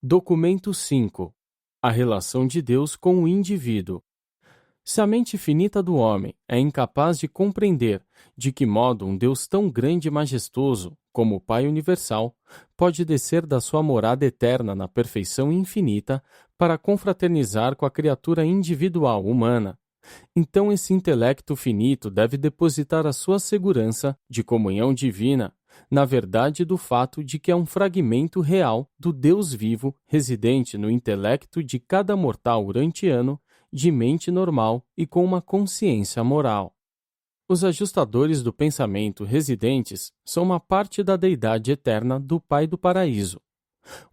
Documento 5. A relação de Deus com o indivíduo. Se a mente finita do homem é incapaz de compreender de que modo um Deus tão grande e majestoso, como o Pai Universal, pode descer da sua morada eterna na perfeição infinita para confraternizar com a criatura individual humana, então esse intelecto finito deve depositar a sua segurança de comunhão divina na verdade do fato de que é um fragmento real do Deus vivo residente no intelecto de cada mortal urantiano de mente normal e com uma consciência moral. Os ajustadores do pensamento residentes são uma parte da deidade eterna do Pai do Paraíso.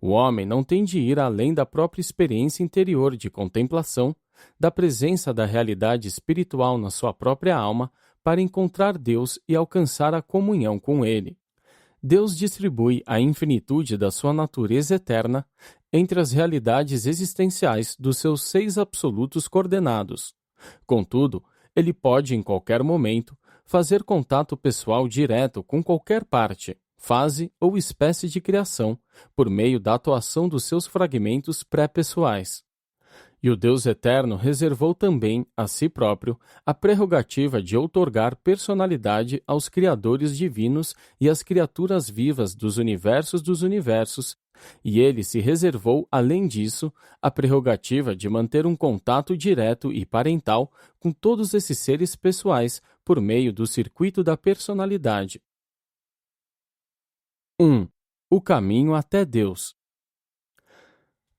O homem não tem de ir além da própria experiência interior de contemplação, da presença da realidade espiritual na sua própria alma, para encontrar Deus e alcançar a comunhão com Ele. Deus distribui a infinitude da sua natureza eterna entre as realidades existenciais dos seus 6 absolutos coordenados. Contudo, ele pode, em qualquer momento, fazer contato pessoal direto com qualquer parte, fase ou espécie de criação, por meio da atuação dos seus fragmentos pré-pessoais. E o Deus Eterno reservou também, a si próprio, a prerrogativa de outorgar personalidade aos criadores divinos e às criaturas vivas dos universos, e ele se reservou, além disso, a prerrogativa de manter um contato direto e parental com todos esses seres pessoais por meio do circuito da personalidade. 1. O caminho até Deus.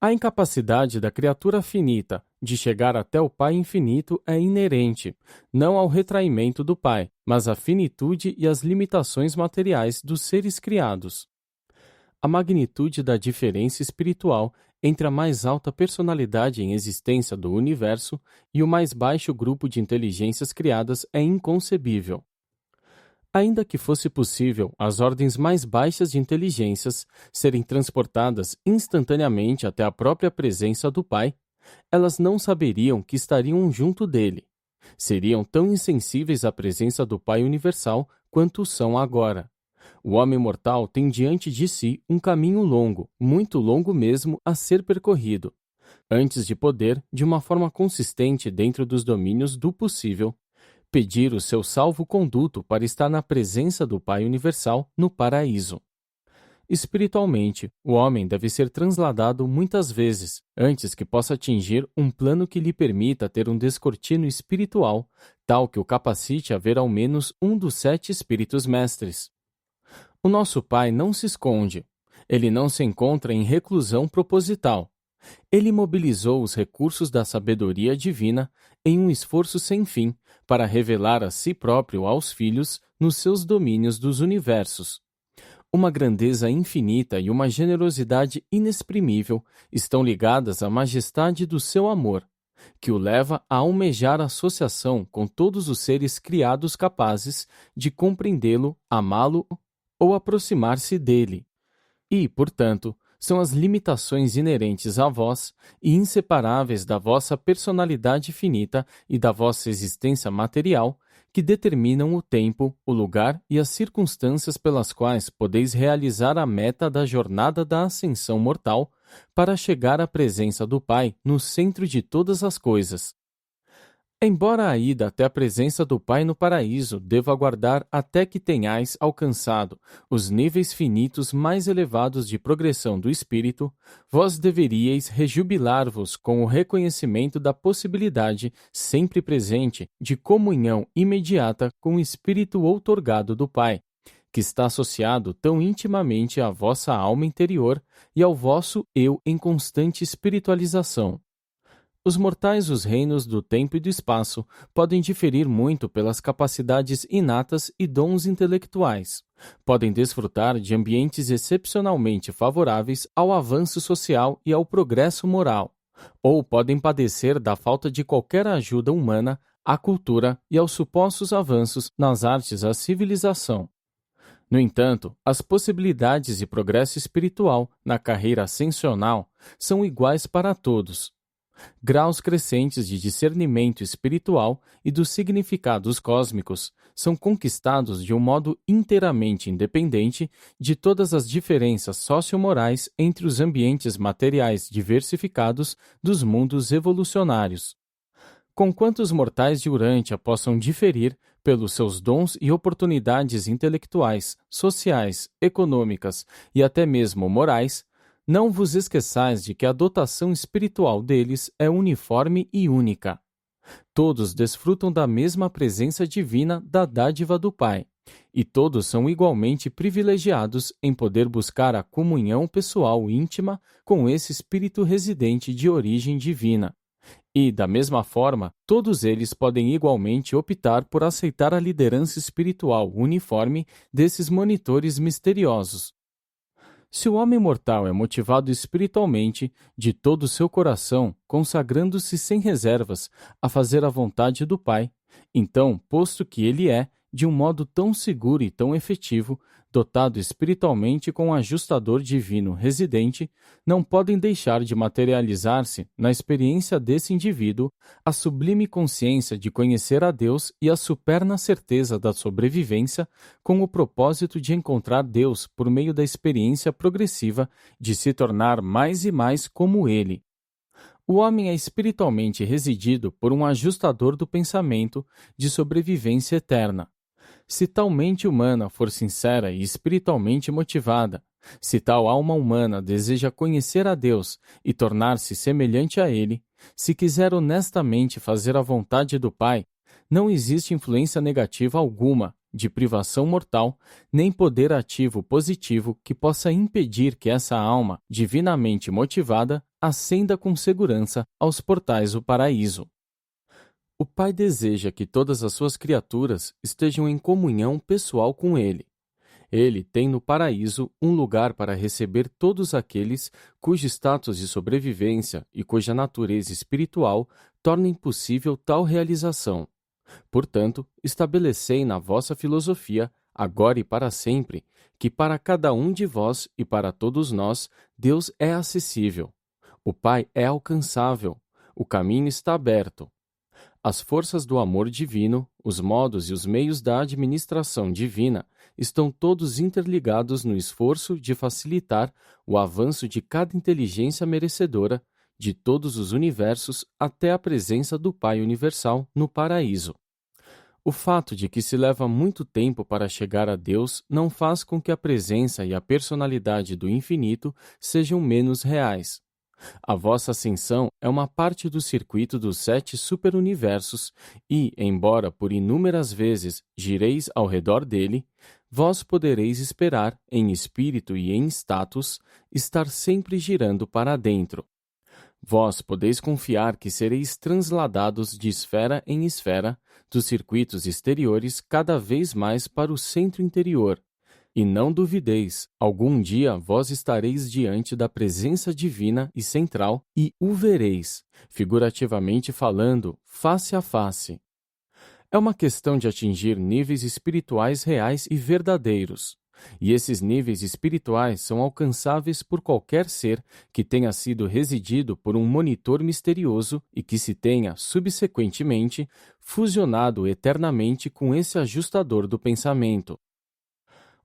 A incapacidade da criatura finita de chegar até o Pai infinito é inerente, não ao retraimento do Pai, mas à finitude e às limitações materiais dos seres criados. A magnitude da diferença espiritual entre a mais alta personalidade em existência do universo e o mais baixo grupo de inteligências criadas é inconcebível. Ainda que fosse possível as ordens mais baixas de inteligências serem transportadas instantaneamente até a própria presença do Pai, elas não saberiam que estariam junto dele. Seriam tão insensíveis à presença do Pai Universal quanto são agora. O homem mortal tem diante de si um caminho longo, muito longo mesmo, a ser percorrido, antes de poder, de uma forma consistente dentro dos domínios do possível, pedir o seu salvo-conduto para estar na presença do Pai Universal no paraíso. Espiritualmente, o homem deve ser transladado muitas vezes, antes que possa atingir um plano que lhe permita ter um descortino espiritual, tal que o capacite a ver ao menos um dos 7 espíritos mestres. O nosso Pai não se esconde. Ele não se encontra em reclusão proposital. Ele mobilizou os recursos da sabedoria divina em um esforço sem fim para revelar a si próprio aos filhos nos seus domínios dos universos. Uma grandeza infinita e uma generosidade inexprimível estão ligadas à majestade do seu amor, que o leva a almejar a associação com todos os seres criados capazes de compreendê-lo, amá-lo ou aproximar-se dele. E, portanto, são as limitações inerentes a vós e inseparáveis da vossa personalidade finita e da vossa existência material que determinam o tempo, o lugar e as circunstâncias pelas quais podeis realizar a meta da jornada da ascensão mortal para chegar à presença do Pai no centro de todas as coisas. Embora a ida até a presença do Pai no paraíso deva aguardar até que tenhais alcançado os níveis finitos mais elevados de progressão do espírito, vós deveríeis rejubilar-vos com o reconhecimento da possibilidade sempre presente de comunhão imediata com o espírito outorgado do Pai, que está associado tão intimamente à vossa alma interior e ao vosso eu em constante espiritualização. Os mortais dos reinos do tempo e do espaço podem diferir muito pelas capacidades inatas e dons intelectuais. Podem desfrutar de ambientes excepcionalmente favoráveis ao avanço social e ao progresso moral, ou podem padecer da falta de qualquer ajuda humana à cultura e aos supostos avanços nas artes da civilização. No entanto, as possibilidades de progresso espiritual na carreira ascensional são iguais para todos. Graus crescentes de discernimento espiritual e dos significados cósmicos são conquistados de um modo inteiramente independente de todas as diferenças sociomorais entre os ambientes materiais diversificados dos mundos evolucionários. Conquanto os mortais de Urântia possam diferir pelos seus dons e oportunidades intelectuais, sociais, econômicas e até mesmo morais, não vos esqueçais de que a dotação espiritual deles é uniforme e única. Todos desfrutam da mesma presença divina da dádiva do Pai, e todos são igualmente privilegiados em poder buscar a comunhão pessoal íntima com esse Espírito residente de origem divina. E, da mesma forma, todos eles podem igualmente optar por aceitar a liderança espiritual uniforme desses monitores misteriosos. Se o homem mortal é motivado espiritualmente, de todo o seu coração, consagrando-se sem reservas a fazer a vontade do Pai, então, posto que ele é, de um modo tão seguro e tão efetivo, dotado espiritualmente com um ajustador divino residente, não podem deixar de materializar-se, na experiência desse indivíduo, a sublime consciência de conhecer a Deus e a superna certeza da sobrevivência, com o propósito de encontrar Deus por meio da experiência progressiva de se tornar mais e mais como Ele. O homem é espiritualmente residido por um ajustador do pensamento de sobrevivência eterna. Se tal mente humana for sincera e espiritualmente motivada, se tal alma humana deseja conhecer a Deus e tornar-se semelhante a Ele, se quiser honestamente fazer a vontade do Pai, não existe influência negativa alguma, de privação mortal, nem poder ativo positivo que possa impedir que essa alma, divinamente motivada, ascenda com segurança aos portais do paraíso. O Pai deseja que todas as suas criaturas estejam em comunhão pessoal com Ele. Ele tem no paraíso um lugar para receber todos aqueles cujo status de sobrevivência e cuja natureza espiritual torna impossível tal realização. Portanto, estabelecei na vossa filosofia, agora e para sempre, que para cada um de vós e para todos nós, Deus é acessível. O Pai é alcançável. O caminho está aberto. As forças do amor divino, os modos e os meios da administração divina estão todos interligados no esforço de facilitar o avanço de cada inteligência merecedora de todos os universos até a presença do Pai Universal no paraíso. O fato de que se leva muito tempo para chegar a Deus não faz com que a presença e a personalidade do infinito sejam menos reais. A vossa ascensão é uma parte do circuito dos 7 superuniversos e, embora por inúmeras vezes gireis ao redor dele, vós podereis esperar, em espírito e em status, estar sempre girando para dentro. Vós podeis confiar que sereis transladados de esfera em esfera, dos circuitos exteriores cada vez mais para o centro interior. E não duvideis, algum dia vós estareis diante da presença divina e central e o vereis, figurativamente falando, face a face. É uma questão de atingir níveis espirituais reais e verdadeiros. E esses níveis espirituais são alcançáveis por qualquer ser que tenha sido residido por um monitor misterioso e que se tenha, subsequentemente, fusionado eternamente com esse ajustador do pensamento.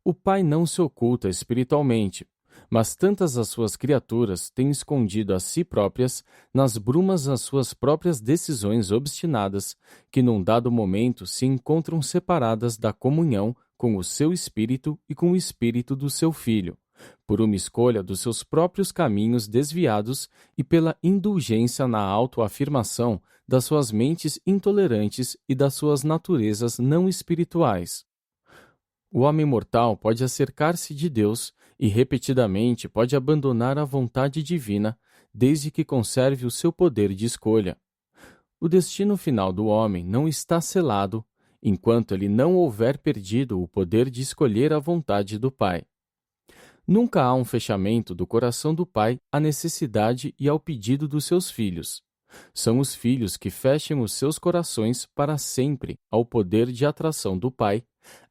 O Pai não se oculta espiritualmente, mas tantas as suas criaturas têm escondido a si próprias nas brumas as suas próprias decisões obstinadas, que num dado momento se encontram separadas da comunhão com o seu espírito e com o espírito do seu filho, por uma escolha dos seus próprios caminhos desviados e pela indulgência na autoafirmação das suas mentes intolerantes e das suas naturezas não espirituais. O homem mortal pode acercar-se de Deus e repetidamente pode abandonar a vontade divina, desde que conserve o seu poder de escolha. O destino final do homem não está selado, enquanto ele não houver perdido o poder de escolher a vontade do Pai. Nunca há um fechamento do coração do Pai à necessidade e ao pedido dos seus filhos. São os filhos que fecham os seus corações para sempre ao poder de atração do Pai,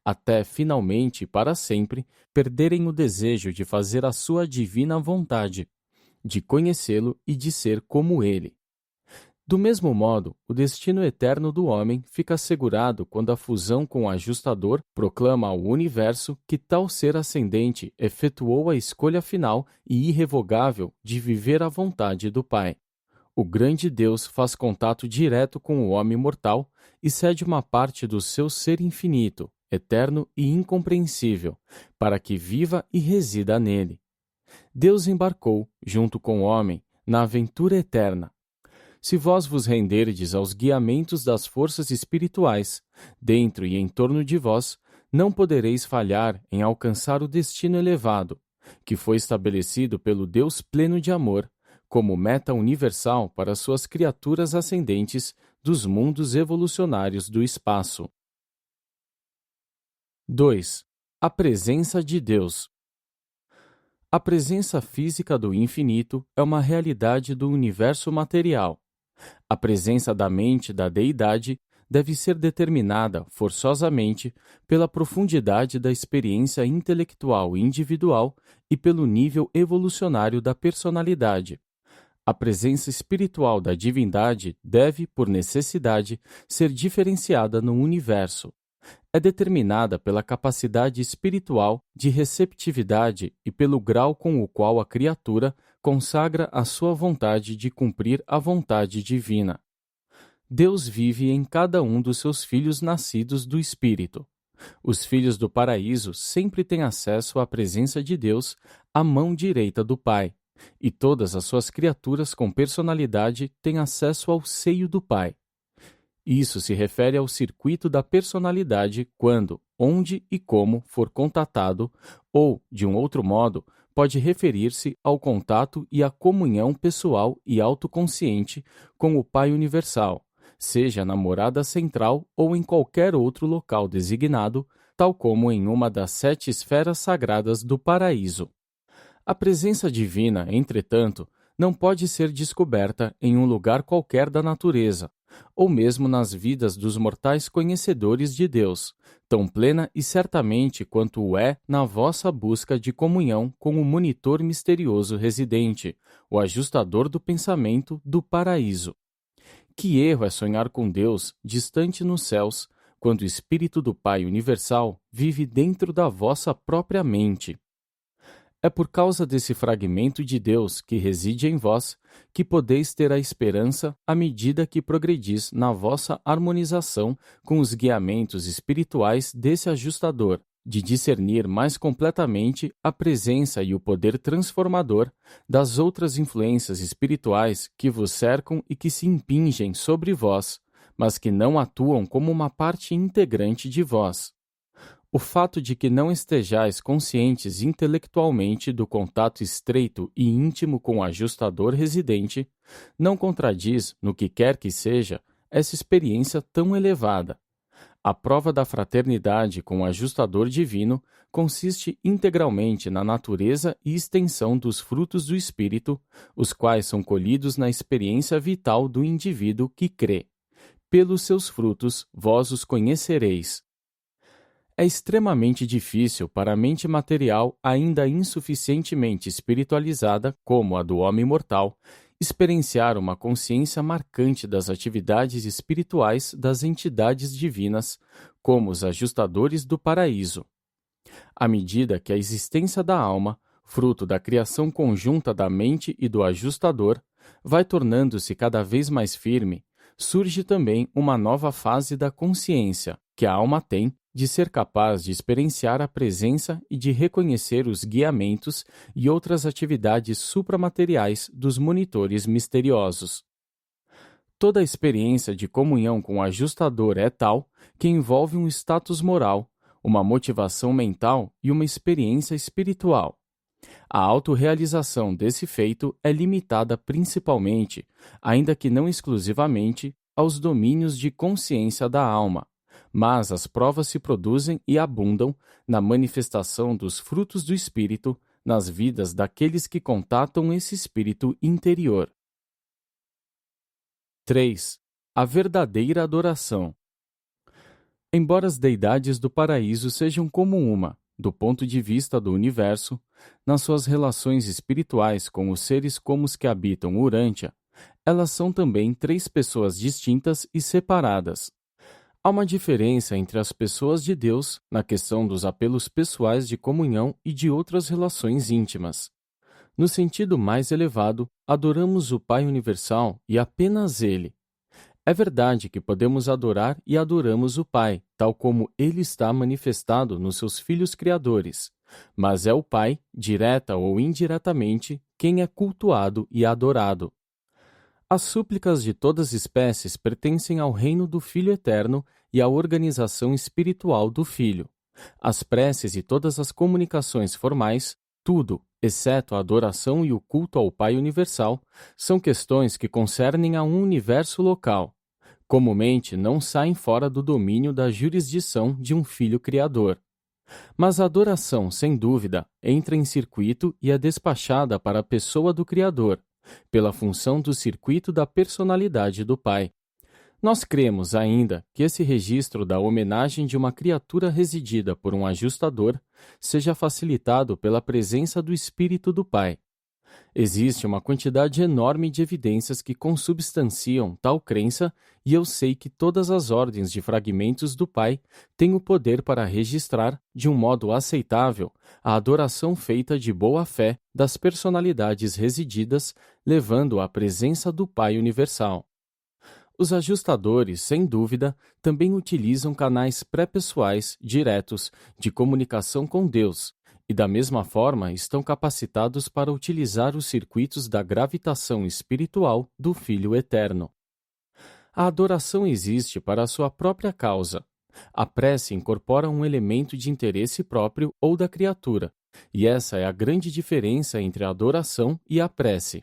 até finalmente, para sempre, perderem o desejo de fazer a sua divina vontade, de conhecê-lo e de ser como ele. Do mesmo modo, o destino eterno do homem fica assegurado quando a fusão com o ajustador proclama ao universo que tal ser ascendente efetuou a escolha final e irrevogável de viver à vontade do Pai. O grande Deus faz contato direto com o homem mortal e cede uma parte do seu ser infinito, eterno e incompreensível, para que viva e resida nele. Deus embarcou, junto com o homem, na aventura eterna. Se vós vos renderdes aos guiamentos das forças espirituais, dentro e em torno de vós, não podereis falhar em alcançar o destino elevado, que foi estabelecido pelo Deus pleno de amor, como meta universal para suas criaturas ascendentes dos mundos evolucionários do espaço. 2. A presença de Deus. A presença física do infinito é uma realidade do universo material. A presença da mente da deidade deve ser determinada, forçosamente, pela profundidade da experiência intelectual individual e pelo nível evolucionário da personalidade. A presença espiritual da divindade deve, por necessidade, ser diferenciada no universo. É determinada pela capacidade espiritual de receptividade e pelo grau com o qual a criatura consagra a sua vontade de cumprir a vontade divina. Deus vive em cada um dos seus filhos nascidos do Espírito. Os filhos do paraíso sempre têm acesso à presença de Deus, à mão direita do Pai, e todas as suas criaturas com personalidade têm acesso ao seio do Pai. Isso se refere ao circuito da personalidade quando, onde e como for contatado, ou, de um outro modo, pode referir-se ao contato e à comunhão pessoal e autoconsciente com o Pai Universal, seja na morada central ou em qualquer outro local designado, tal como em uma das 7 esferas sagradas do paraíso. A presença divina, entretanto, não pode ser descoberta em um lugar qualquer da natureza, ou mesmo nas vidas dos mortais conhecedores de Deus, tão plena e certamente quanto o é na vossa busca de comunhão com o monitor misterioso residente, o ajustador do pensamento do paraíso. Que erro é sonhar com Deus distante nos céus, quando o Espírito do Pai Universal vive dentro da vossa própria mente. É por causa desse fragmento de Deus que reside em vós que podeis ter a esperança à medida que progredis na vossa harmonização com os guiamentos espirituais desse ajustador, de discernir mais completamente a presença e o poder transformador das outras influências espirituais que vos cercam e que se impingem sobre vós, mas que não atuam como uma parte integrante de vós. O fato de que não estejais conscientes intelectualmente do contato estreito e íntimo com o ajustador residente não contradiz, no que quer que seja, essa experiência tão elevada. A prova da fraternidade com o ajustador divino consiste integralmente na natureza e extensão dos frutos do Espírito, os quais são colhidos na experiência vital do indivíduo que crê. Pelos seus frutos vós os conhecereis. É extremamente difícil para a mente material ainda insuficientemente espiritualizada, como a do homem mortal, experienciar uma consciência marcante das atividades espirituais das entidades divinas, como os ajustadores do paraíso. À medida que a existência da alma, fruto da criação conjunta da mente e do ajustador, vai tornando-se cada vez mais firme, surge também uma nova fase da consciência, que a alma tem, de ser capaz de experienciar a presença e de reconhecer os guiamentos e outras atividades supramateriais dos monitores misteriosos. Toda a experiência de comunhão com o ajustador é tal que envolve um status moral, uma motivação mental e uma experiência espiritual. A autorrealização desse feito é limitada principalmente, ainda que não exclusivamente, aos domínios de consciência da alma, mas as provas se produzem e abundam na manifestação dos frutos do Espírito nas vidas daqueles que contatam esse Espírito interior. 3. A verdadeira adoração. Embora as deidades do paraíso sejam como uma, do ponto de vista do universo, nas suas relações espirituais com os seres como os que habitam Urântia, elas são também três pessoas distintas e separadas. Há uma diferença entre as pessoas de Deus na questão dos apelos pessoais de comunhão e de outras relações íntimas. No sentido mais elevado, adoramos o Pai Universal e apenas Ele. É verdade que podemos adorar e adoramos o Pai, tal como Ele está manifestado nos seus filhos criadores, mas é o Pai, direta ou indiretamente, quem é cultuado e adorado. As súplicas de todas as espécies pertencem ao reino do Filho Eterno e à organização espiritual do Filho. As preces e todas as comunicações formais, tudo, exceto a adoração e o culto ao Pai Universal, são questões que concernem a um universo local. Comumente não saem fora do domínio da jurisdição de um Filho Criador. Mas a adoração, sem dúvida, entra em circuito e é despachada para a pessoa do Criador, pela função do circuito da personalidade do Pai. Nós cremos ainda que esse registro da homenagem de uma criatura residida por um ajustador seja facilitado pela presença do Espírito do Pai. Existe uma quantidade enorme de evidências que consubstanciam tal crença e eu sei que todas as ordens de fragmentos do Pai têm o poder para registrar, de um modo aceitável, a adoração feita de boa fé das personalidades resididas, levando à presença do Pai Universal. Os ajustadores, sem dúvida, também utilizam canais pré-pessoais, diretos, de comunicação com Deus, e da mesma forma estão capacitados para utilizar os circuitos da gravitação espiritual do Filho Eterno. A adoração existe para a sua própria causa. A prece incorpora um elemento de interesse próprio ou da criatura, e essa é a grande diferença entre a adoração e a prece.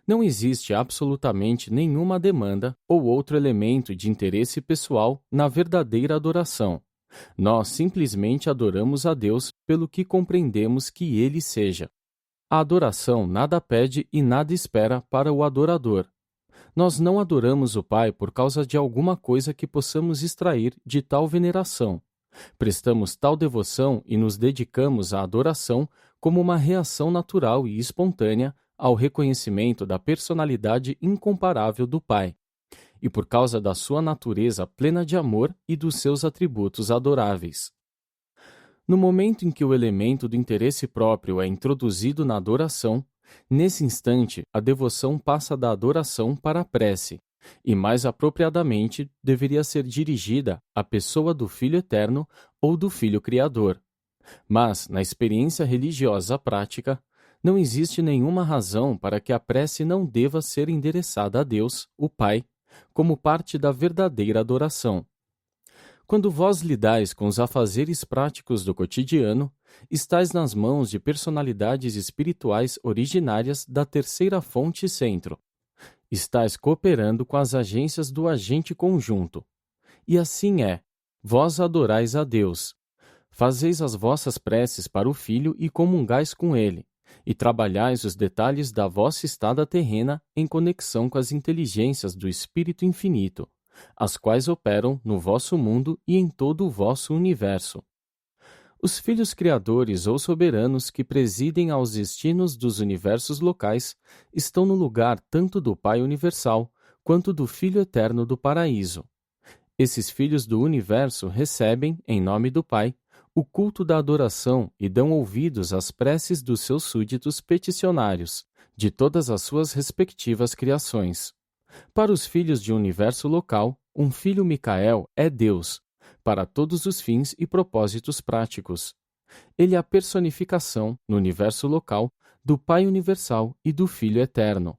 Não existe absolutamente nenhuma demanda ou outro elemento de interesse pessoal na verdadeira adoração. Nós simplesmente adoramos a Deus pelo que compreendemos que Ele seja. A adoração nada pede e nada espera para o adorador. Nós não adoramos o Pai por causa de alguma coisa que possamos extrair de tal veneração. Prestamos tal devoção e nos dedicamos à adoração como uma reação natural e espontânea ao reconhecimento da personalidade incomparável do Pai, e por causa da sua natureza plena de amor e dos seus atributos adoráveis. No momento em que o elemento do interesse próprio é introduzido na adoração, nesse instante a devoção passa da adoração para a prece, e mais apropriadamente deveria ser dirigida à pessoa do Filho Eterno ou do Filho Criador. Mas, na experiência religiosa prática, não existe nenhuma razão para que a prece não deva ser endereçada a Deus, o Pai, como parte da verdadeira adoração. Quando vós lidais com os afazeres práticos do cotidiano, estais nas mãos de personalidades espirituais originárias da terceira fonte centro. Estais cooperando com as agências do agente conjunto. E assim é, vós adorais a Deus. Fazeis as vossas preces para o Filho e comungais com ele, e trabalhais os detalhes da vossa estada terrena em conexão com as inteligências do Espírito Infinito, as quais operam no vosso mundo e em todo o vosso universo. Os filhos criadores ou soberanos que presidem aos destinos dos universos locais estão no lugar tanto do Pai Universal quanto do Filho Eterno do Paraíso. Esses filhos do universo recebem, em nome do Pai, o culto da adoração e dão ouvidos às preces dos seus súditos peticionários, de todas as suas respectivas criações. Para os filhos de um universo local, um filho Micael é Deus, para todos os fins e propósitos práticos. Ele é a personificação, no universo local, do Pai Universal e do Filho Eterno.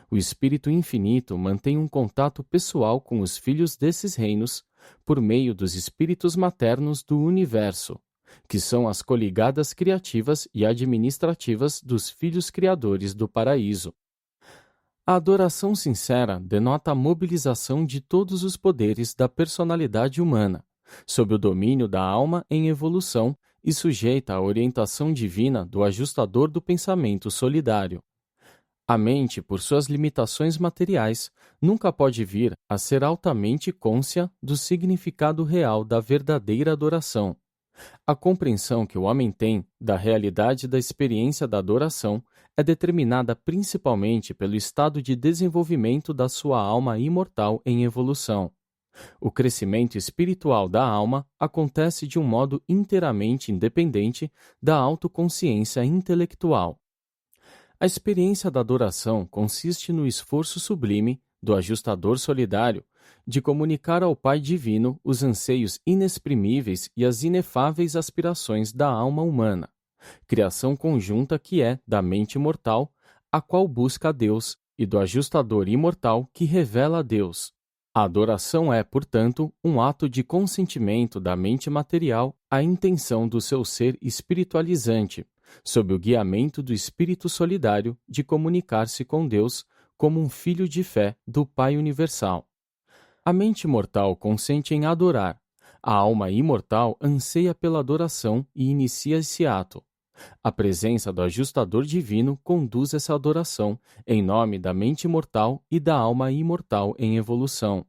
O Espírito Infinito mantém um contato pessoal com os filhos desses reinos por meio dos espíritos maternos do universo, que são as coligadas criativas e administrativas dos filhos criadores do paraíso. A adoração sincera denota a mobilização de todos os poderes da personalidade humana, sob o domínio da alma em evolução e sujeita à orientação divina do ajustador do pensamento solidário. A mente, por suas limitações materiais, nunca pode vir a ser altamente cônscia do significado real da verdadeira adoração. A compreensão que o homem tem da realidade da experiência da adoração é determinada principalmente pelo estado de desenvolvimento da sua alma imortal em evolução. O crescimento espiritual da alma acontece de um modo inteiramente independente da autoconsciência intelectual. A experiência da adoração consiste no esforço sublime do ajustador solidário de comunicar ao Pai Divino os anseios inexprimíveis e as inefáveis aspirações da alma humana, criação conjunta que é da mente mortal, a qual busca a Deus, e do ajustador imortal que revela a Deus. A adoração é, portanto, um ato de consentimento da mente material à intenção do seu ser espiritualizante, sob o guiamento do Espírito solidário de comunicar-se com Deus como um filho de fé do Pai Universal. A mente mortal consente em adorar. A alma imortal anseia pela adoração e inicia esse ato. A presença do ajustador divino conduz essa adoração em nome da mente mortal e da alma imortal em evolução.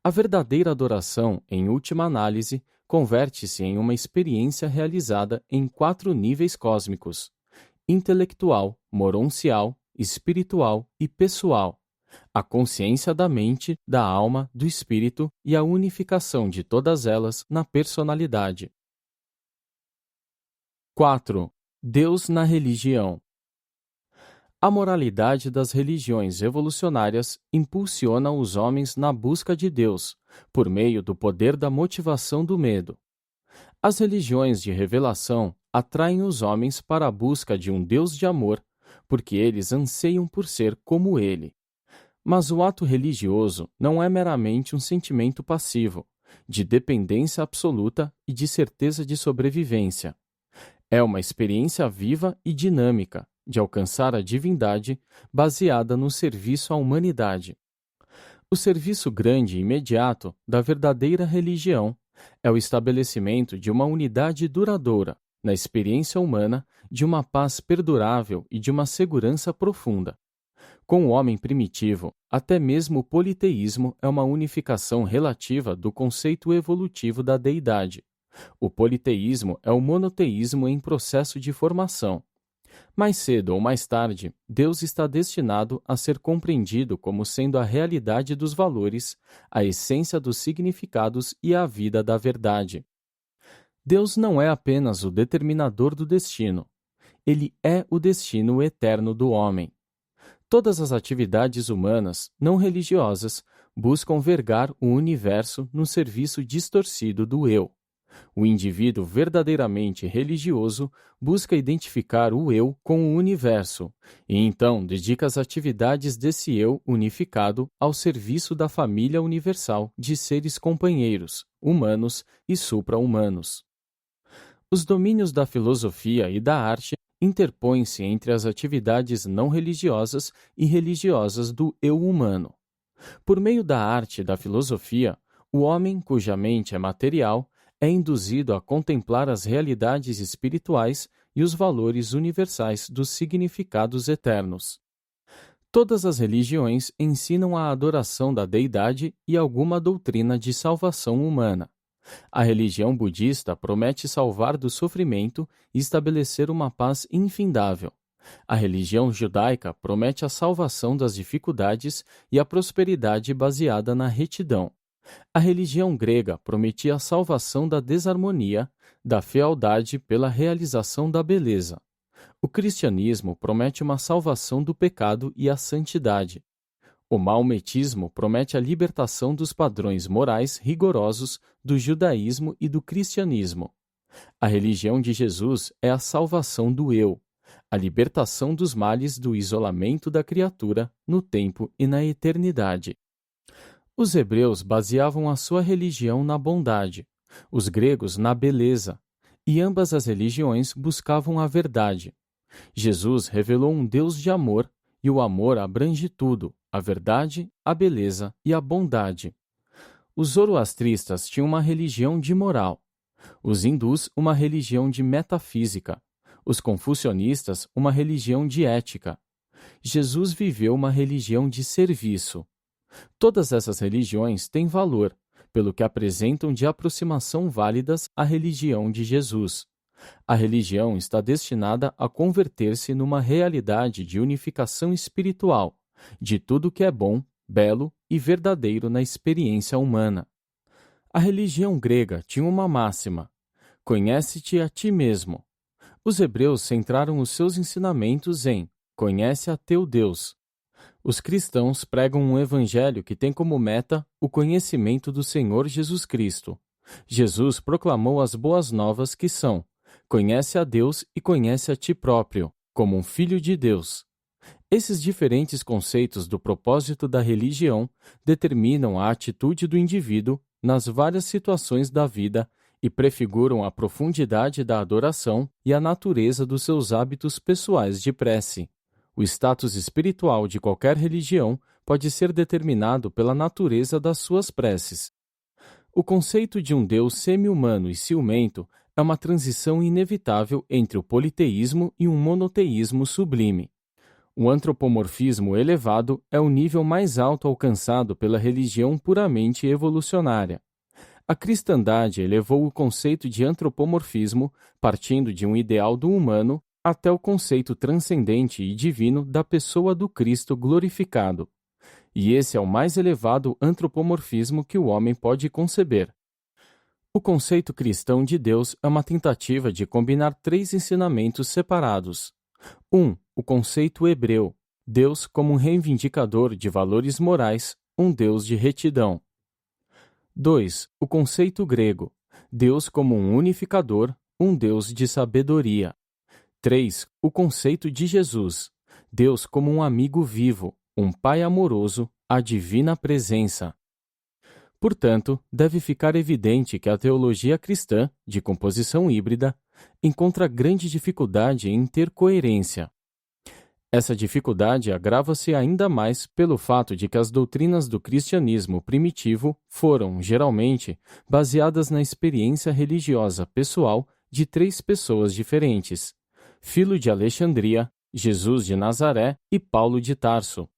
A verdadeira adoração, em última análise, converte-se em uma experiência realizada em 4 níveis cósmicos: intelectual, moroncial, espiritual e pessoal. A consciência da mente, da alma, do espírito e a unificação de todas elas na personalidade. 4. Deus na religião. A moralidade das religiões evolucionárias impulsiona os homens na busca de Deus, por meio do poder da motivação do medo. As religiões de revelação atraem os homens para a busca de um Deus de amor, porque eles anseiam por ser como Ele. Mas o ato religioso não é meramente um sentimento passivo, de dependência absoluta e de certeza de sobrevivência. É uma experiência viva e dinâmica de alcançar a divindade baseada no serviço à humanidade. O serviço grande e imediato da verdadeira religião é o estabelecimento de uma unidade duradoura na experiência humana, de uma paz perdurável e de uma segurança profunda. Com o homem primitivo, até mesmo o politeísmo é uma unificação relativa do conceito evolutivo da deidade. O politeísmo é o monoteísmo em processo de formação. Mais cedo ou mais tarde, Deus está destinado a ser compreendido como sendo a realidade dos valores, a essência dos significados e a vida da verdade. Deus não é apenas o determinador do destino. Ele é o destino eterno do homem. Todas as atividades humanas, não religiosas, buscam vergar o universo no serviço distorcido do eu. O indivíduo verdadeiramente religioso busca identificar o eu com o universo e então dedica as atividades desse eu unificado ao serviço da família universal de seres companheiros, humanos e supra-humanos. Os domínios da filosofia e da arte interpõem-se entre as atividades não religiosas e religiosas do eu humano. Por meio da arte e da filosofia, o homem cuja mente é material é induzido a contemplar as realidades espirituais e os valores universais dos significados eternos. Todas as religiões ensinam a adoração da deidade e alguma doutrina de salvação humana. A religião budista promete salvar do sofrimento e estabelecer uma paz infindável. A religião judaica promete a salvação das dificuldades e a prosperidade baseada na retidão. A religião grega prometia a salvação da desarmonia, da fealdade pela realização da beleza. O cristianismo promete uma salvação do pecado e a santidade. O maometismo promete a libertação dos padrões morais rigorosos do judaísmo e do cristianismo. A religião de Jesus é a salvação do eu, a libertação dos males do isolamento da criatura no tempo e na eternidade. Os hebreus baseavam a sua religião na bondade, os gregos na beleza, e ambas as religiões buscavam a verdade. Jesus revelou um Deus de amor, e o amor abrange tudo, a verdade, a beleza e a bondade. Os zoroastristas tinham uma religião de moral, os hindus uma religião de metafísica, os confucionistas uma religião de ética. Jesus viveu uma religião de serviço. Todas essas religiões têm valor, pelo que apresentam de aproximação válidas à religião de Jesus. A religião está destinada a converter-se numa realidade de unificação espiritual, de tudo que é bom, belo e verdadeiro na experiência humana. A religião grega tinha uma máxima: conhece-te a ti mesmo. Os hebreus centraram os seus ensinamentos em conhece a teu Deus. Os cristãos pregam um evangelho que tem como meta o conhecimento do Senhor Jesus Cristo. Jesus proclamou as boas novas que são: conhece a Deus e conhece a ti próprio, como um filho de Deus. Esses diferentes conceitos do propósito da religião determinam a atitude do indivíduo nas várias situações da vida e prefiguram a profundidade da adoração e a natureza dos seus hábitos pessoais de prece. O status espiritual de qualquer religião pode ser determinado pela natureza das suas preces. O conceito de um Deus semi-humano e ciumento é uma transição inevitável entre o politeísmo e um monoteísmo sublime. O antropomorfismo elevado é o nível mais alto alcançado pela religião puramente evolucionária. A cristandade elevou o conceito de antropomorfismo, partindo de um ideal do humano, até o conceito transcendente e divino da pessoa do Cristo glorificado. E esse é o mais elevado antropomorfismo que o homem pode conceber. O conceito cristão de Deus é uma tentativa de combinar três ensinamentos separados. 1. O conceito hebreu: Deus como um reivindicador de valores morais, um Deus de retidão. 2. O conceito grego: Deus como um unificador, um Deus de sabedoria. 3. O conceito de Jesus: Deus como um amigo vivo, um Pai amoroso, a divina presença. Portanto, deve ficar evidente que a teologia cristã, de composição híbrida, encontra grande dificuldade em ter coerência. Essa dificuldade agrava-se ainda mais pelo fato de que as doutrinas do cristianismo primitivo foram, geralmente, baseadas na experiência religiosa pessoal de três pessoas diferentes: Filo de Alexandria, Jesus de Nazaré e Paulo de Tarso.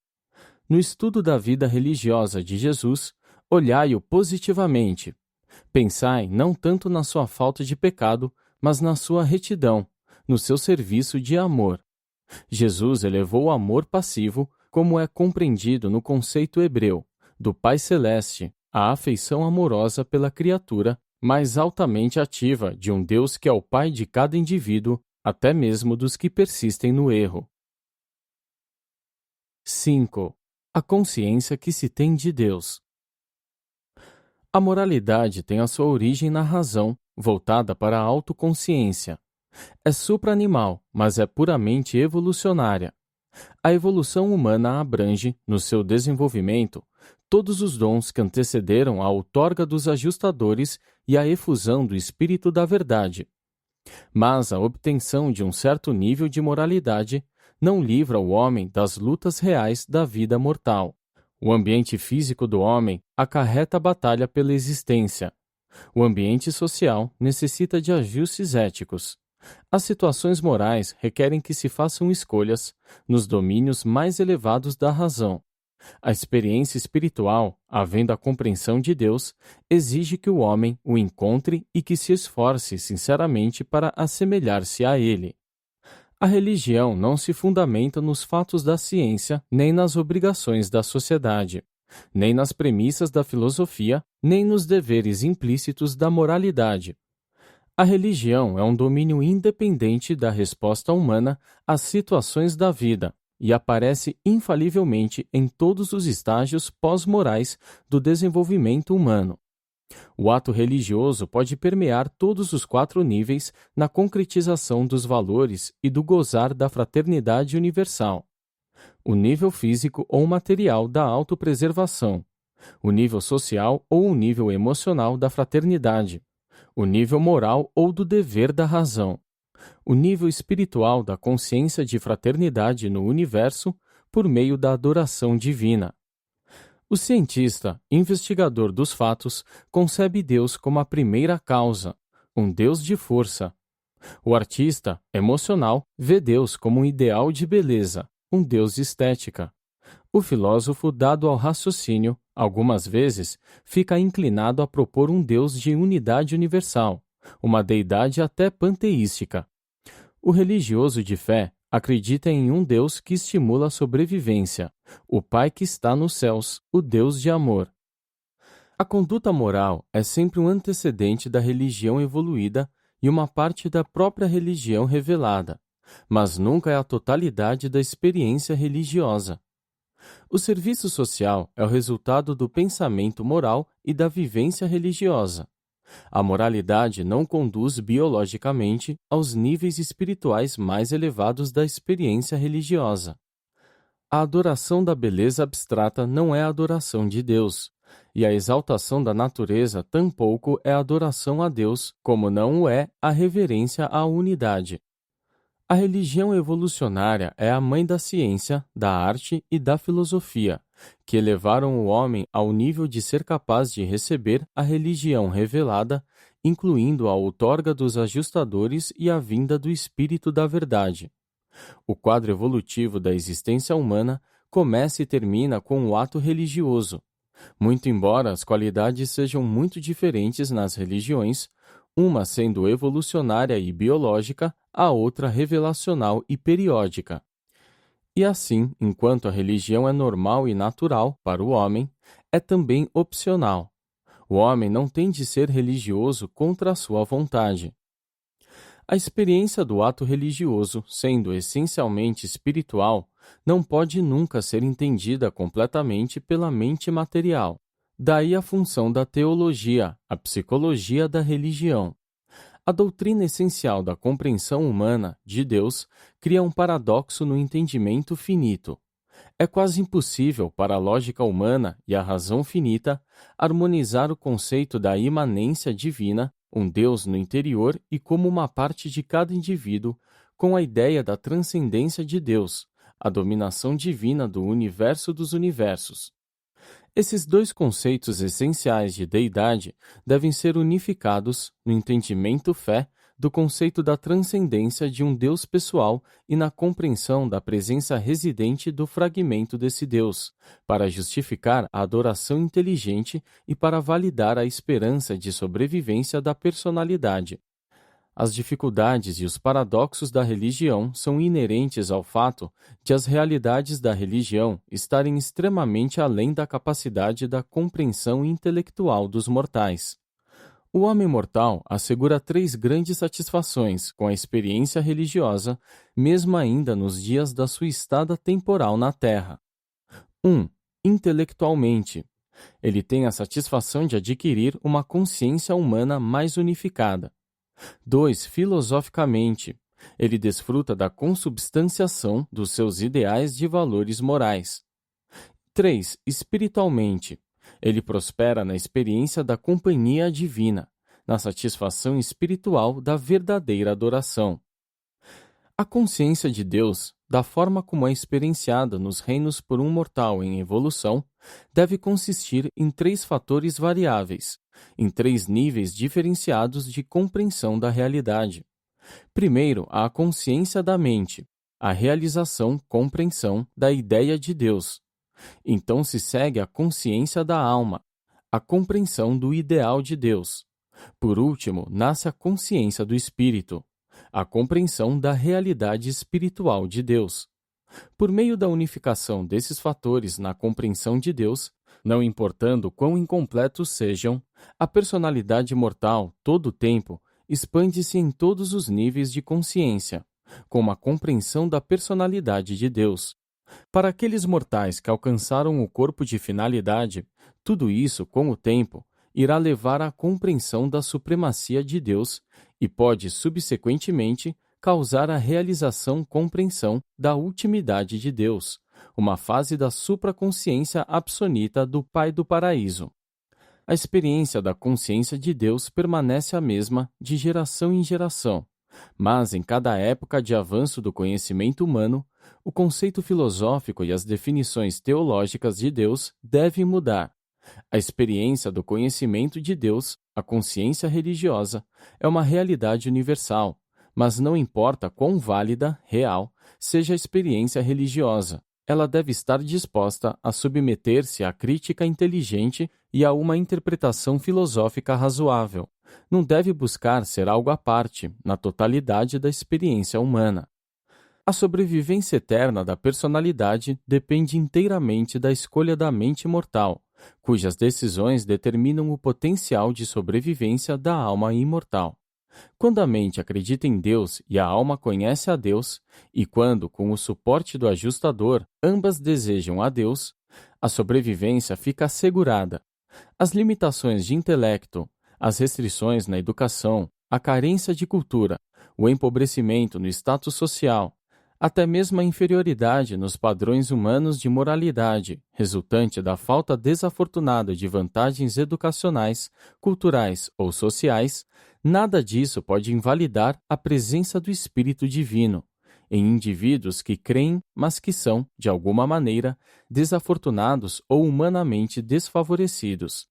No estudo da vida religiosa de Jesus, olhai-o positivamente. Pensai não tanto na sua falta de pecado, mas na sua retidão, no seu serviço de amor. Jesus elevou o amor passivo, como é compreendido no conceito hebreu, do Pai Celeste, a afeição amorosa pela criatura, mais altamente ativa de um Deus que é o Pai de cada indivíduo, até mesmo dos que persistem no erro. 5. A consciência que se tem de Deus. A moralidade tem a sua origem na razão, voltada para a autoconsciência. É supra-animal, mas é puramente evolucionária. A evolução humana abrange, no seu desenvolvimento, todos os dons que antecederam a outorga dos ajustadores e a efusão do espírito da verdade. Mas a obtenção de um certo nível de moralidade não livra o homem das lutas reais da vida mortal. O ambiente físico do homem acarreta a batalha pela existência. O ambiente social necessita de ajustes éticos. As situações morais requerem que se façam escolhas nos domínios mais elevados da razão. A experiência espiritual, havendo a compreensão de Deus, exige que o homem o encontre e que se esforce sinceramente para assemelhar-se a ele. A religião não se fundamenta nos fatos da ciência, nem nas obrigações da sociedade, nem nas premissas da filosofia, nem nos deveres implícitos da moralidade. A religião é um domínio independente da resposta humana às situações da vida e aparece infalivelmente em todos os estágios pós-morais do desenvolvimento humano. O ato religioso pode permear todos os 4 níveis na concretização dos valores e do gozar da fraternidade universal. O nível físico ou material da autopreservação, o nível social ou o nível emocional da fraternidade, o nível moral ou do dever da razão, o nível espiritual da consciência de fraternidade no universo por meio da adoração divina. O cientista, investigador dos fatos, concebe Deus como a primeira causa, um Deus de força. O artista, emocional, vê Deus como um ideal de beleza, um Deus de estética. O filósofo, dado ao raciocínio, algumas vezes, fica inclinado a propor um Deus de unidade universal, uma deidade até panteística. O religioso de fé acredita em um Deus que estimula a sobrevivência, o Pai que está nos céus, o Deus de amor. A conduta moral é sempre um antecedente da religião evoluída e uma parte da própria religião revelada, mas nunca é a totalidade da experiência religiosa. O serviço social é o resultado do pensamento moral e da vivência religiosa. A moralidade não conduz biologicamente aos níveis espirituais mais elevados da experiência religiosa. A adoração da beleza abstrata não é a adoração de Deus, e a exaltação da natureza tampouco é adoração a Deus, como não o é a reverência à unidade. A religião evolucionária é a mãe da ciência, da arte e da filosofia, que elevaram o homem ao nível de ser capaz de receber a religião revelada, incluindo a outorga dos ajustadores e a vinda do Espírito da Verdade. O quadro evolutivo da existência humana começa e termina com o ato religioso. Muito embora as qualidades sejam muito diferentes nas religiões, uma sendo evolucionária e biológica, a outra revelacional e periódica. E assim, enquanto a religião é normal e natural para o homem, é também opcional. O homem não tem de ser religioso contra a sua vontade. A experiência do ato religioso, sendo essencialmente espiritual, não pode nunca ser entendida completamente pela mente material. Daí a função da teologia, a psicologia da religião. A doutrina essencial da compreensão humana de Deus cria um paradoxo no entendimento finito. É quase impossível para a lógica humana e a razão finita harmonizar o conceito da imanência divina, um Deus no interior e como uma parte de cada indivíduo, com a ideia da transcendência de Deus, a dominação divina do universo dos universos. Esses dois conceitos essenciais de deidade devem ser unificados no entendimento fé do conceito da transcendência de um Deus pessoal e na compreensão da presença residente do fragmento desse Deus, para justificar a adoração inteligente e para validar a esperança de sobrevivência da personalidade. As dificuldades e os paradoxos da religião são inerentes ao fato de as realidades da religião estarem extremamente além da capacidade da compreensão intelectual dos mortais. O homem mortal assegura 3 grandes satisfações com a experiência religiosa, mesmo ainda nos dias da sua estada temporal na Terra. 1. Intelectualmente. Ele tem a satisfação de adquirir uma consciência humana mais unificada. 2. Filosoficamente. Ele desfruta da consubstanciação dos seus ideais de valores morais. 3. Espiritualmente. Ele prospera na experiência da companhia divina, na satisfação espiritual da verdadeira adoração. A consciência de Deus, da forma como é experienciada nos reinos por um mortal em evolução, deve consistir em 3 fatores variáveis, em 3 níveis diferenciados de compreensão da realidade. Primeiro, a consciência da mente, a realização-compreensão da ideia de Deus. Então se segue a consciência da alma, a compreensão do ideal de Deus. Por último, nasce a consciência do espírito, a compreensão da realidade espiritual de Deus. Por meio da unificação desses fatores na compreensão de Deus, não importando quão incompletos sejam, a personalidade mortal, todo o tempo, expande-se em todos os níveis de consciência, com uma compreensão da personalidade de Deus. Para aqueles mortais que alcançaram o corpo de finalidade, tudo isso, com o tempo, irá levar à compreensão da supremacia de Deus e pode, subsequentemente, causar a realização-compreensão da ultimidade de Deus, uma fase da supraconsciência absonita do Pai do Paraíso. A experiência da consciência de Deus permanece a mesma de geração em geração, mas em cada época de avanço do conhecimento humano, o conceito filosófico e as definições teológicas de Deus devem mudar. A experiência do conhecimento de Deus, a consciência religiosa, é uma realidade universal, mas não importa quão válida, real, seja a experiência religiosa, ela deve estar disposta a submeter-se à crítica inteligente e a uma interpretação filosófica razoável, Não deve buscar ser algo à parte, na totalidade da experiência humana. A sobrevivência eterna da personalidade depende inteiramente da escolha da mente mortal, cujas decisões determinam o potencial de sobrevivência da alma imortal. Quando a mente acredita em Deus e a alma conhece a Deus, e quando, com o suporte do ajustador, ambas desejam a Deus, a sobrevivência fica assegurada. As limitações de intelecto, as restrições na educação, a carência de cultura, o empobrecimento no status social, até mesmo a inferioridade nos padrões humanos de moralidade, resultante da falta desafortunada de vantagens educacionais, culturais ou sociais, nada disso pode invalidar a presença do Espírito Divino em indivíduos que creem, mas que são, de alguma maneira, desafortunados ou humanamente desfavorecidos.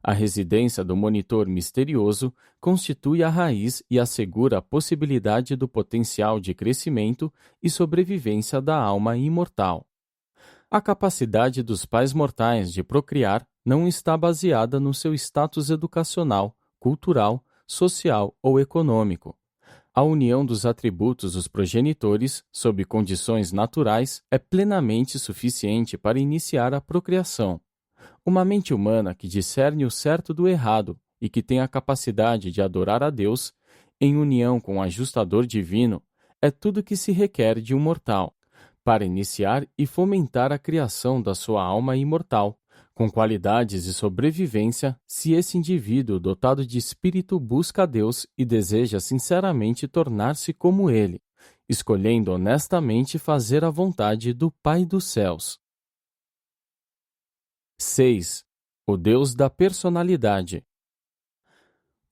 A residência do monitor misterioso constitui a raiz e assegura a possibilidade do potencial de crescimento e sobrevivência da alma imortal. A capacidade dos pais mortais de procriar não está baseada no seu status educacional, cultural, social ou econômico. A união dos atributos dos progenitores, sob condições naturais, é plenamente suficiente para iniciar a procriação. Uma mente humana que discerne o certo do errado e que tem a capacidade de adorar a Deus, em união com o ajustador divino, é tudo que se requer de um mortal, para iniciar e fomentar a criação da sua alma imortal, com qualidades de sobrevivência, se esse indivíduo dotado de espírito busca a Deus e deseja sinceramente tornar-se como ele, escolhendo honestamente fazer a vontade do Pai dos céus. 6. O Deus da personalidade.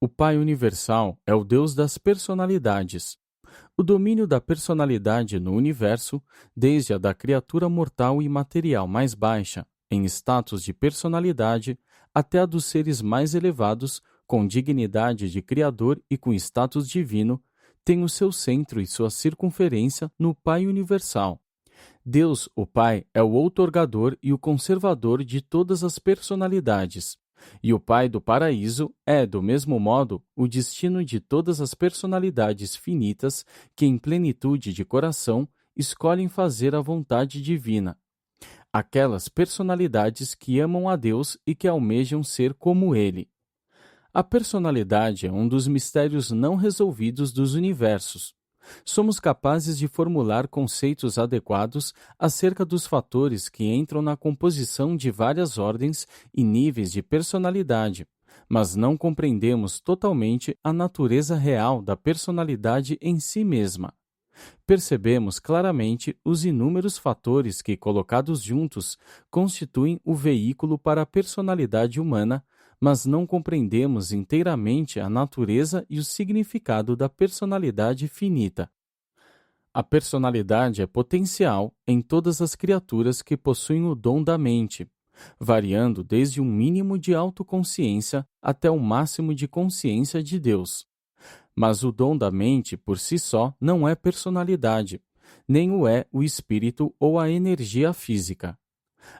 O Pai Universal é o Deus das personalidades. O domínio da personalidade no universo, desde a da criatura mortal e material mais baixa, em status de personalidade, até a dos seres mais elevados, com dignidade de Criador e com status divino, tem o seu centro e sua circunferência no Pai Universal. Deus, o Pai, é o outorgador e o conservador de todas as personalidades. E o Pai do Paraíso é, do mesmo modo, o destino de todas as personalidades finitas que, em plenitude de coração, escolhem fazer a vontade divina. Aquelas personalidades que amam a Deus e que almejam ser como Ele. A personalidade é um dos mistérios não resolvidos dos universos. Somos capazes de formular conceitos adequados acerca dos fatores que entram na composição de várias ordens e níveis de personalidade, mas não compreendemos totalmente a natureza real da personalidade em si mesma. Percebemos claramente os inúmeros fatores que, colocados juntos, constituem o veículo para a personalidade humana, mas não compreendemos inteiramente a natureza e o significado da personalidade finita. A personalidade é potencial em todas as criaturas que possuem o dom da mente, variando desde um mínimo de autoconsciência até um máximo de consciência de Deus. Mas o dom da mente, por si só, não é personalidade, nem o é o espírito ou a energia física.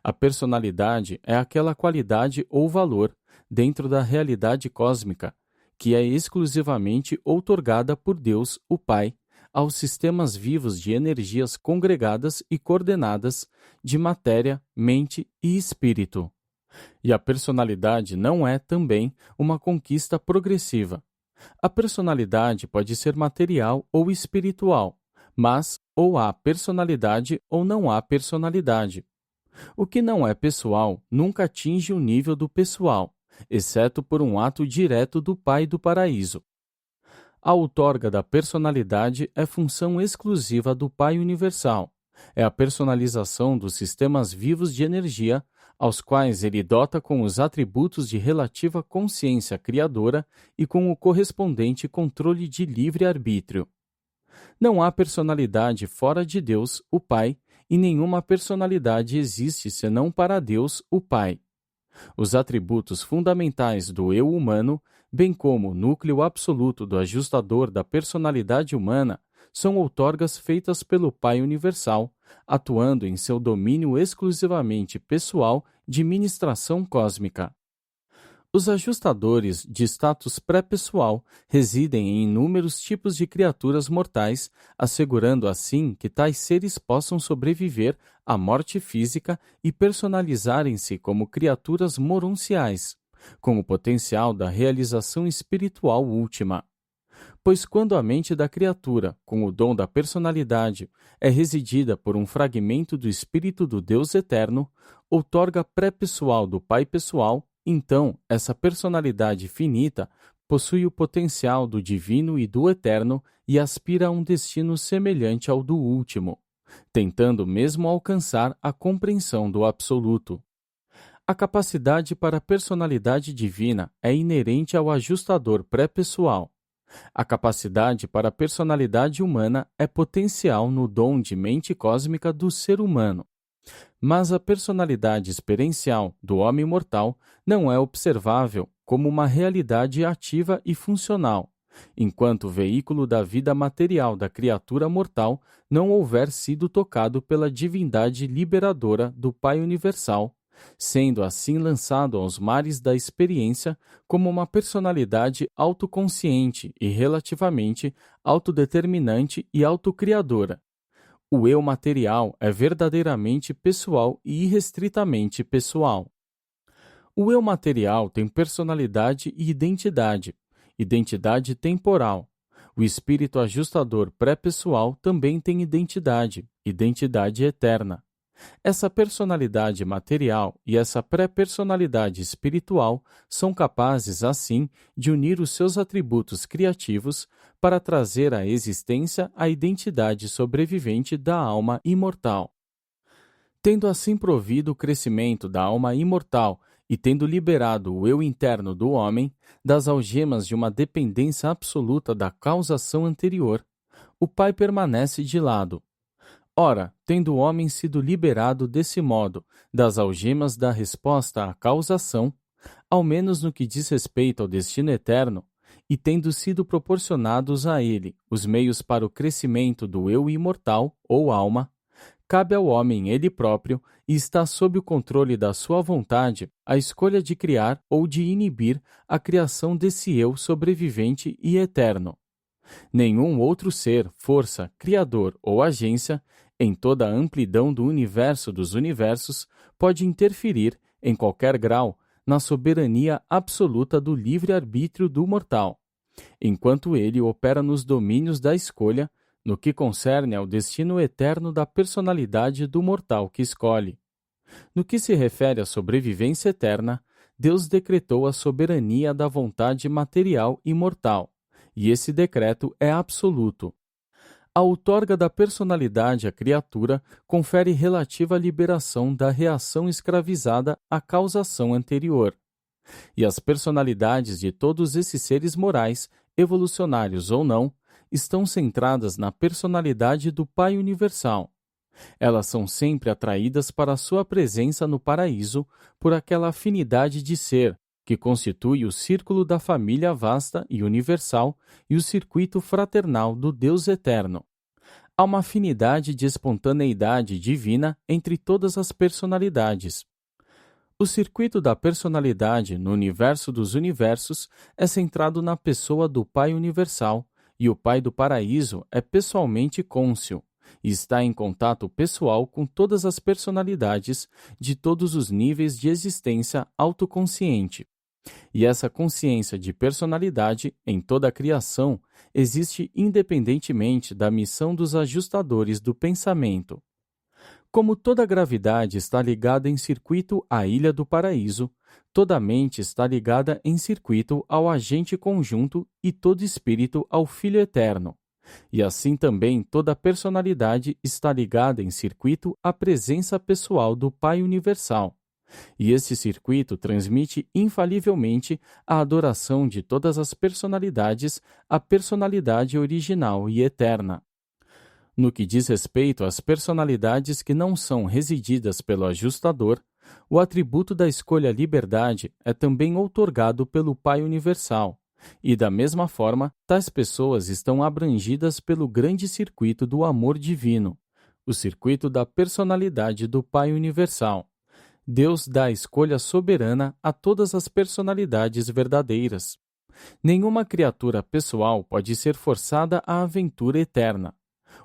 A personalidade é aquela qualidade ou valor, dentro da realidade cósmica, que é exclusivamente outorgada por Deus, o Pai, aos sistemas vivos de energias congregadas e coordenadas de matéria, mente e espírito. E a personalidade não é, também, uma conquista progressiva. A personalidade pode ser material ou espiritual, mas ou há personalidade ou não há personalidade. O que não é pessoal nunca atinge o nível do pessoal, exceto por um ato direto do Pai do Paraíso. A outorga da personalidade é função exclusiva do Pai Universal. É a personalização dos sistemas vivos de energia, aos quais ele dota com os atributos de relativa consciência criadora e com o correspondente controle de livre-arbítrio. Não há personalidade fora de Deus, o Pai, e nenhuma personalidade existe senão para Deus, o Pai. Os atributos fundamentais do eu humano, bem como o núcleo absoluto do ajustador da personalidade humana, são outorgas feitas pelo Pai Universal, atuando em seu domínio exclusivamente pessoal de ministração cósmica. Os ajustadores de status pré-pessoal residem em inúmeros tipos de criaturas mortais, assegurando assim que tais seres possam sobreviver à morte física e personalizarem-se como criaturas moronciais, com o potencial da realização espiritual última. Pois quando a mente da criatura, com o dom da personalidade, é residida por um fragmento do Espírito do Deus Eterno, outorga pré-pessoal do Pai pessoal, então essa personalidade finita possui o potencial do divino e do eterno e aspira a um destino semelhante ao do último, tentando mesmo alcançar a compreensão do absoluto. A capacidade para a personalidade divina é inerente ao ajustador pré-pessoal. A capacidade para a personalidade humana é potencial no dom de mente cósmica do ser humano. Mas a personalidade experiencial do homem mortal não é observável como uma realidade ativa e funcional, enquanto o veículo da vida material da criatura mortal não houver sido tocado pela divindade liberadora do Pai Universal, sendo assim lançado aos mares da experiência como uma personalidade autoconsciente e relativamente autodeterminante e autocriadora. O eu material é verdadeiramente pessoal e irrestritamente pessoal. O eu material tem personalidade e identidade temporal. O espírito ajustador pré-pessoal também tem identidade eterna. Essa personalidade material e essa pré-personalidade espiritual são capazes, assim, de unir os seus atributos criativos para trazer à existência a identidade sobrevivente da alma imortal. Tendo assim provido o crescimento da alma imortal e tendo liberado o eu interno do homem das algemas de uma dependência absoluta da causação anterior, o Pai permanece de lado. Ora, tendo o homem sido liberado desse modo das algemas da resposta à causação, ao menos no que diz respeito ao destino eterno, e tendo sido proporcionados a ele os meios para o crescimento do eu imortal, ou alma, cabe ao homem ele próprio e está sob o controle da sua vontade a escolha de criar ou de inibir a criação desse eu sobrevivente e eterno. Nenhum outro ser, força, criador ou agência, em toda a amplidão do universo dos universos, pode interferir, em qualquer grau, na soberania absoluta do livre-arbítrio do mortal, enquanto ele opera nos domínios da escolha, no que concerne ao destino eterno da personalidade do mortal que escolhe. No que se refere à sobrevivência eterna, Deus decretou a soberania da vontade material e mortal, e esse decreto é absoluto. A outorga da personalidade à criatura confere relativa liberação da reação escravizada à causação anterior. E as personalidades de todos esses seres morais, evolucionários ou não, estão centradas na personalidade do Pai Universal. Elas são sempre atraídas para a sua presença no paraíso por aquela afinidade de ser, que constitui o círculo da família vasta e universal e o circuito fraternal do Deus eterno. Há uma afinidade de espontaneidade divina entre todas as personalidades. O circuito da personalidade no universo dos universos é centrado na pessoa do Pai Universal, e o Pai do Paraíso é pessoalmente cônscio, e está em contato pessoal com todas as personalidades de todos os níveis de existência autoconsciente. E essa consciência de personalidade em toda a criação existe independentemente da missão dos ajustadores do pensamento. Como toda gravidade está ligada em circuito à Ilha do Paraíso, toda mente está ligada em circuito ao agente conjunto e todo espírito ao Filho Eterno. E assim também toda personalidade está ligada em circuito à presença pessoal do Pai Universal. E esse circuito transmite infalivelmente a adoração de todas as personalidades à personalidade original e eterna. No que diz respeito às personalidades que não são resididas pelo ajustador, o atributo da escolha liberdade é também outorgado pelo Pai Universal, e da mesma forma, tais pessoas estão abrangidas pelo grande circuito do amor divino, o circuito da personalidade do Pai Universal. Deus dá a escolha soberana a todas as personalidades verdadeiras. Nenhuma criatura pessoal pode ser forçada à aventura eterna.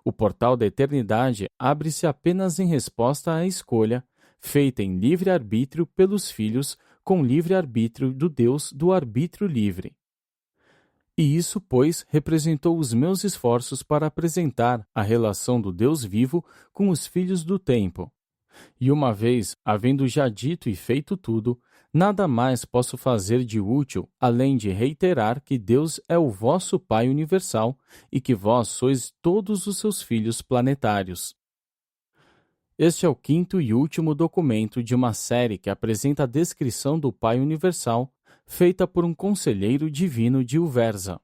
O portal da eternidade abre-se apenas em resposta à escolha, feita em livre-arbítrio pelos filhos, com livre-arbítrio do Deus do arbítrio livre. E isso, pois, representou os meus esforços para apresentar a relação do Deus vivo com os filhos do tempo. E uma vez, havendo já dito e feito tudo, nada mais posso fazer de útil, além de reiterar que Deus é o vosso Pai universal e que vós sois todos os seus filhos planetários. Este é o quinto e último documento de uma série que apresenta a descrição do Pai universal, feita por um conselheiro divino de Uversa.